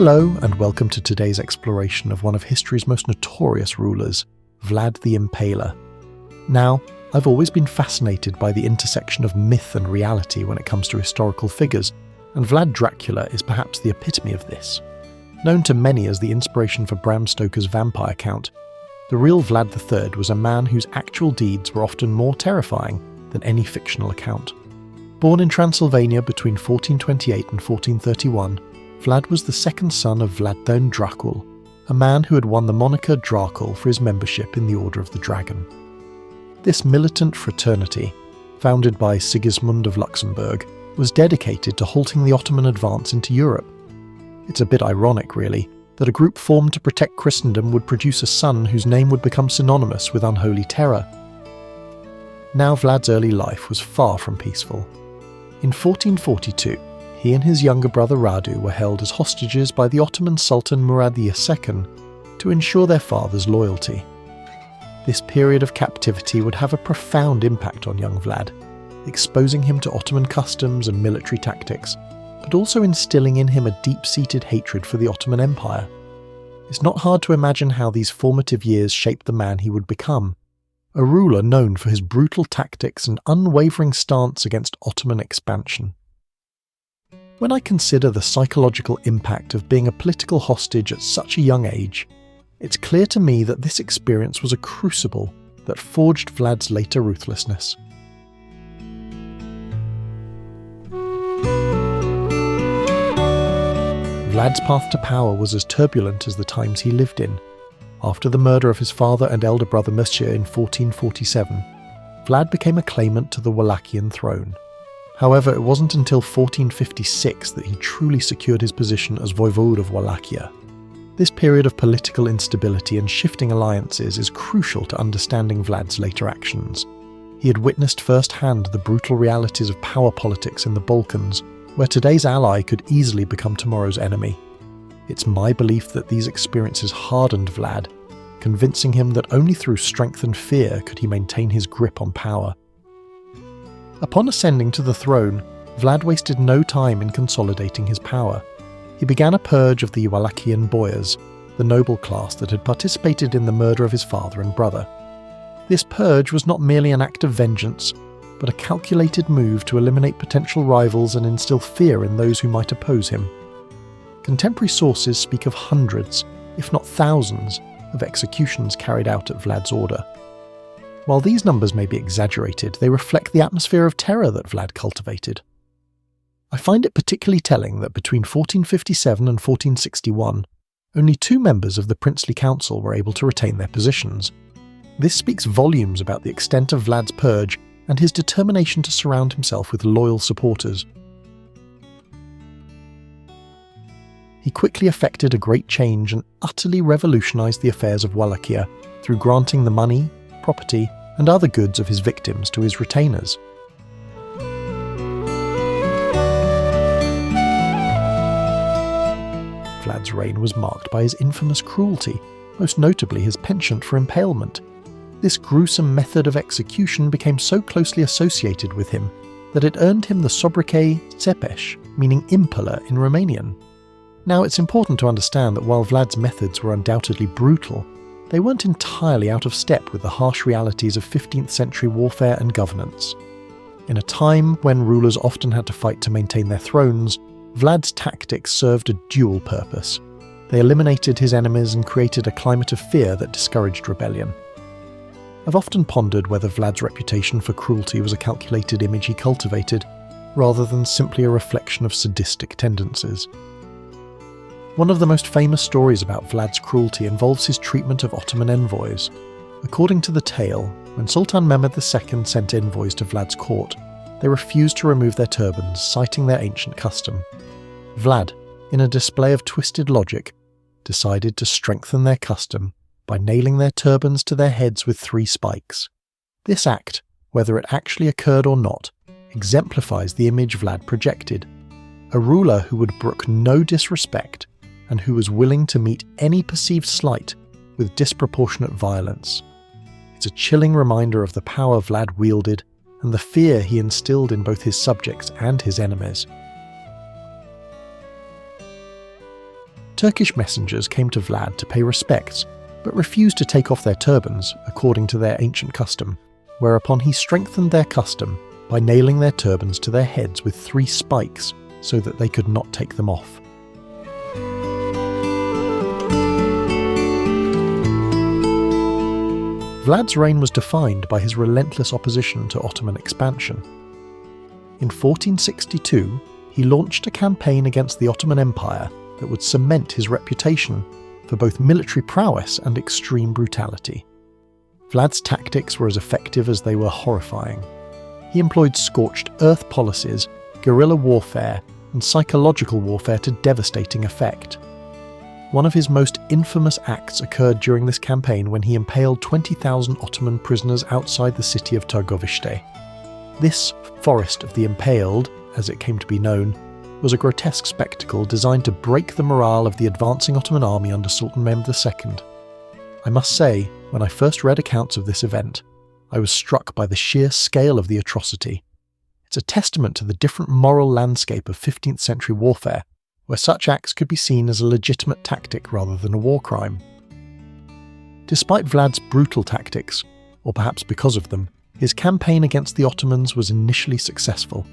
Hello and welcome to today's exploration of one of history's most notorious rulers, Vlad the Impaler. Now, I've always been fascinated by the intersection of myth and reality when it comes to historical figures, and Vlad Dracula is perhaps the epitome of this. Known to many as the inspiration for Bram Stoker's vampire count, the real Vlad III was a man whose actual deeds were often more terrifying than any fictional account. Born in Transylvania between 1428 and 1431, Vlad was the second son of Vlad the Dracula, a man who had won the moniker Dracula for his membership in the Order of the Dragon. This militant fraternity, founded by Sigismund of Luxembourg, was dedicated to halting the Ottoman advance into Europe. It's a bit ironic, really, that a group formed to protect Christendom would produce a son whose name would become synonymous with unholy terror. Now Vlad's early life was far from peaceful. In 1442, he and his younger brother Radu were held as hostages by the Ottoman Sultan Murad II to ensure their father's loyalty. This period of captivity would have a profound impact on young Vlad, exposing him to Ottoman customs and military tactics, but also instilling in him a deep-seated hatred for the Ottoman Empire. It's not hard to imagine how these formative years shaped the man he would become, a ruler known for his brutal tactics and unwavering stance against Ottoman expansion. When I consider the psychological impact of being a political hostage at such a young age, it's clear to me that this experience was a crucible that forged Vlad's later ruthlessness. Vlad's path to power was as turbulent as the times he lived in. After the murder of his father and elder brother Monsieur in 1447, Vlad became a claimant to the Wallachian throne. However, it wasn't until 1456 that he truly secured his position as Voivode of Wallachia. This period of political instability and shifting alliances is crucial to understanding Vlad's later actions. He had witnessed firsthand the brutal realities of power politics in the Balkans, where today's ally could easily become tomorrow's enemy. It's my belief that these experiences hardened Vlad, convincing him that only through strength and fear could he maintain his grip on power. Upon ascending to the throne, Vlad wasted no time in consolidating his power. He began a purge of the Wallachian boyars, the noble class that had participated in the murder of his father and brother. This purge was not merely an act of vengeance, but a calculated move to eliminate potential rivals and instill fear in those who might oppose him. Contemporary sources speak of hundreds, if not thousands, of executions carried out at Vlad's order. While these numbers may be exaggerated, they reflect the atmosphere of terror that Vlad cultivated. I find it particularly telling that between 1457 and 1461, only 2 members of the princely council were able to retain their positions. This speaks volumes about the extent of Vlad's purge and his determination to surround himself with loyal supporters. He quickly effected a great change and utterly revolutionized the affairs of Wallachia through granting the money, property, and other goods of his victims to his retainers. Vlad's reign was marked by his infamous cruelty, most notably his penchant for impalement. This gruesome method of execution became so closely associated with him that it earned him the sobriquet Țepeș, meaning impaler in Romanian. Now, it's important to understand that while Vlad's methods were undoubtedly brutal, they weren't entirely out of step with the harsh realities of 15th century warfare and governance. In a time when rulers often had to fight to maintain their thrones, Vlad's tactics served a dual purpose. They eliminated his enemies and created a climate of fear that discouraged rebellion. I've often pondered whether Vlad's reputation for cruelty was a calculated image he cultivated, rather than simply a reflection of sadistic tendencies. One of the most famous stories about Vlad's cruelty involves his treatment of Ottoman envoys. According to the tale, when Sultan Mehmed II sent envoys to Vlad's court, they refused to remove their turbans, citing their ancient custom. Vlad, in a display of twisted logic, decided to strengthen their custom by nailing their turbans to their heads with 3 spikes. This act, whether it actually occurred or not, exemplifies the image Vlad projected: a ruler who would brook no disrespect and who was willing to meet any perceived slight with disproportionate violence. It's a chilling reminder of the power Vlad wielded and the fear he instilled in both his subjects and his enemies. Turkish messengers came to Vlad to pay respects, but refused to take off their turbans, according to their ancient custom, whereupon he strengthened their custom by nailing their turbans to their heads with 3 spikes so that they could not take them off. Vlad's reign was defined by his relentless opposition to Ottoman expansion. In 1462, he launched a campaign against the Ottoman Empire that would cement his reputation for both military prowess and extreme brutality. Vlad's tactics were as effective as they were horrifying. He employed scorched earth policies, guerrilla warfare, and psychological warfare to devastating effect. One of his most infamous acts occurred during this campaign when he impaled 20,000 Ottoman prisoners outside the city of Târgoviște. This Forest of the Impaled, as it came to be known, was a grotesque spectacle designed to break the morale of the advancing Ottoman army under Sultan Mehmed II. I must say, when I first read accounts of this event, I was struck by the sheer scale of the atrocity. It's a testament to the different moral landscape of 15th century warfare, where such acts could be seen as a legitimate tactic rather than a war crime. Despite Vlad's brutal tactics, or perhaps because of them, his campaign against the Ottomans was initially successful.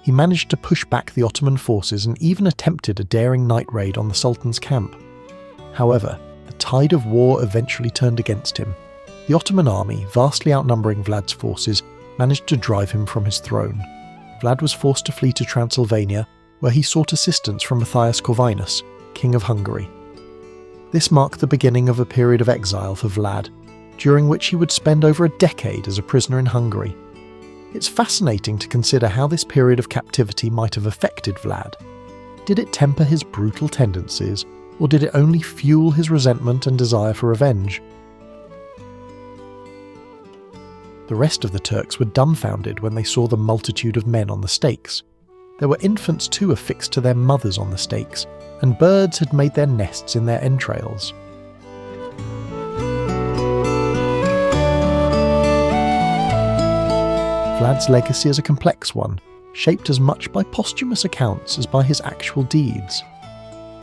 He managed to push back the Ottoman forces and even attempted a daring night raid on the Sultan's camp. However, the tide of war eventually turned against him. The Ottoman army, vastly outnumbering Vlad's forces, managed to drive him from his throne. Vlad was forced to flee to Transylvania, where he sought assistance from Matthias Corvinus, King of Hungary. This marked the beginning of a period of exile for Vlad, during which he would spend over a decade as a prisoner in Hungary. It's fascinating to consider how this period of captivity might have affected Vlad. Did it temper his brutal tendencies, or did it only fuel his resentment and desire for revenge? The rest of the Turks were dumbfounded when they saw the multitude of men on the stakes. There were infants too affixed to their mothers on the stakes, and birds had made their nests in their entrails. Vlad's legacy is a complex one, shaped as much by posthumous accounts as by his actual deeds.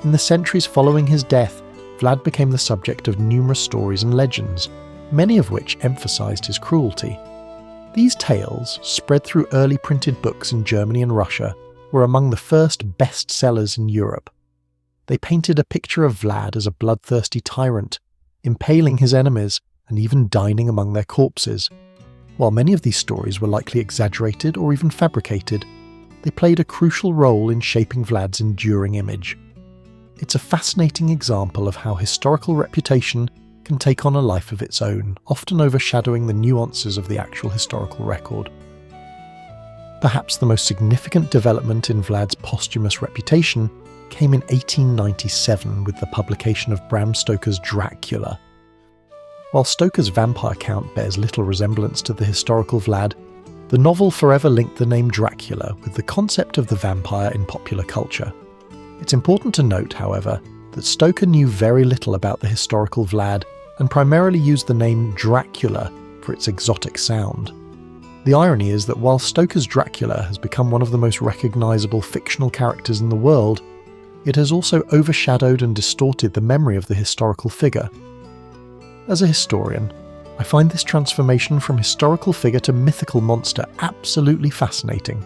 In the centuries following his death, Vlad became the subject of numerous stories and legends, many of which emphasized his cruelty. These tales, spread through early printed books in Germany and Russia, were among the first bestsellers in Europe. They painted a picture of Vlad as a bloodthirsty tyrant, impaling his enemies and even dining among their corpses. While many of these stories were likely exaggerated or even fabricated, they played a crucial role in shaping Vlad's enduring image. It's a fascinating example of how historical reputation can take on a life of its own, often overshadowing the nuances of the actual historical record. Perhaps the most significant development in Vlad's posthumous reputation came in 1897 with the publication of Bram Stoker's Dracula. While Stoker's vampire count bears little resemblance to the historical Vlad, the novel forever linked the name Dracula with the concept of the vampire in popular culture. It's important to note, however, that Stoker knew very little about the historical Vlad and primarily used the name Dracula for its exotic sound. The irony is that while Stoker's Dracula has become one of the most recognisable fictional characters in the world, it has also overshadowed and distorted the memory of the historical figure. As a historian, I find this transformation from historical figure to mythical monster absolutely fascinating.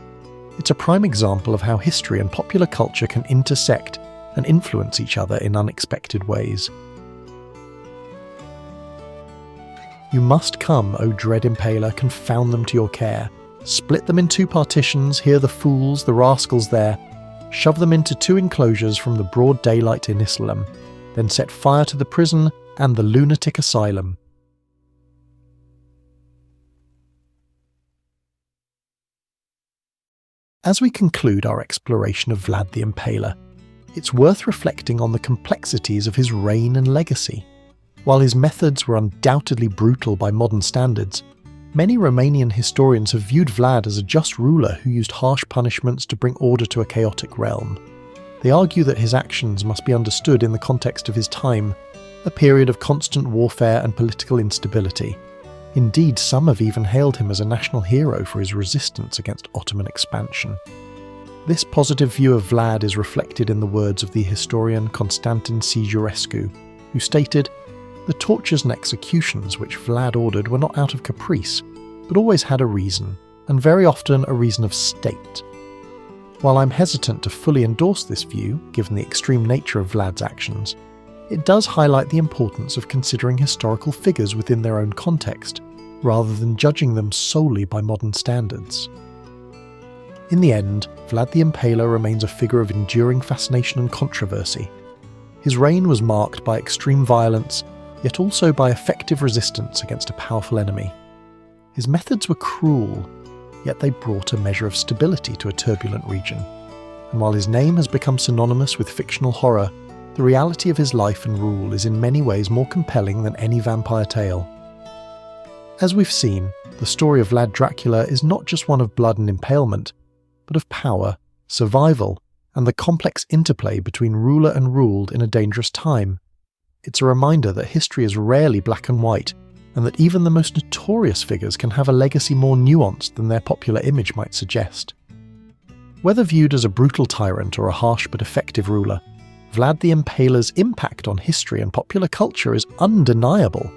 It's a prime example of how history and popular culture can intersect and influence each other in unexpected ways. You must come, O dread impaler, confound them to your care. Split them in 2 partitions, here the fools, the rascals there. Shove them into 2 enclosures from the broad daylight in Islam. Then set fire to the prison and the lunatic asylum. As we conclude our exploration of Vlad the Impaler, it's worth reflecting on the complexities of his reign and legacy. While his methods were undoubtedly brutal by modern standards, many Romanian historians have viewed Vlad as a just ruler who used harsh punishments to bring order to a chaotic realm. They argue that his actions must be understood in the context of his time, a period of constant warfare and political instability. Indeed, some have even hailed him as a national hero for his resistance against Ottoman expansion. This positive view of Vlad is reflected in the words of the historian Constantin Sigerescu, who stated, "The tortures and executions which Vlad ordered were not out of caprice, but always had a reason, and very often a reason of state." While I'm hesitant to fully endorse this view, given the extreme nature of Vlad's actions, it does highlight the importance of considering historical figures within their own context, rather than judging them solely by modern standards. In the end, Vlad the Impaler remains a figure of enduring fascination and controversy. His reign was marked by extreme violence, yet also by effective resistance against a powerful enemy. His methods were cruel, yet they brought a measure of stability to a turbulent region. And while his name has become synonymous with fictional horror, the reality of his life and rule is in many ways more compelling than any vampire tale. As we've seen, the story of Vlad Dracula is not just one of blood and impalement, but of power, survival, and the complex interplay between ruler and ruled in a dangerous time. It's a reminder that history is rarely black and white, and that even the most notorious figures can have a legacy more nuanced than their popular image might suggest. Whether viewed as a brutal tyrant or a harsh but effective ruler, Vlad the Impaler's impact on history and popular culture is undeniable,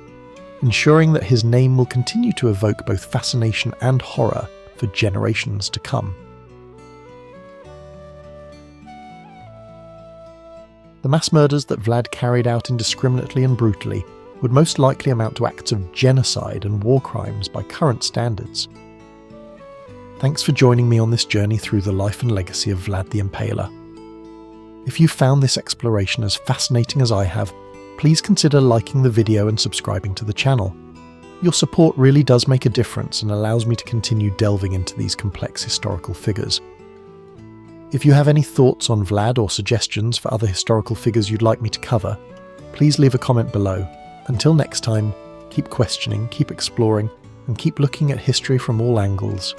ensuring that his name will continue to evoke both fascination and horror for generations to come. The mass murders that Vlad carried out indiscriminately and brutally would most likely amount to acts of genocide and war crimes by current standards. Thanks for joining me on this journey through the life and legacy of Vlad the Impaler. If you found this exploration as fascinating as I have, please consider liking the video and subscribing to the channel. Your support really does make a difference and allows me to continue delving into these complex historical figures. If you have any thoughts on Vlad or suggestions for other historical figures you'd like me to cover, please leave a comment below. Until next time, keep questioning, keep exploring, and keep looking at history from all angles.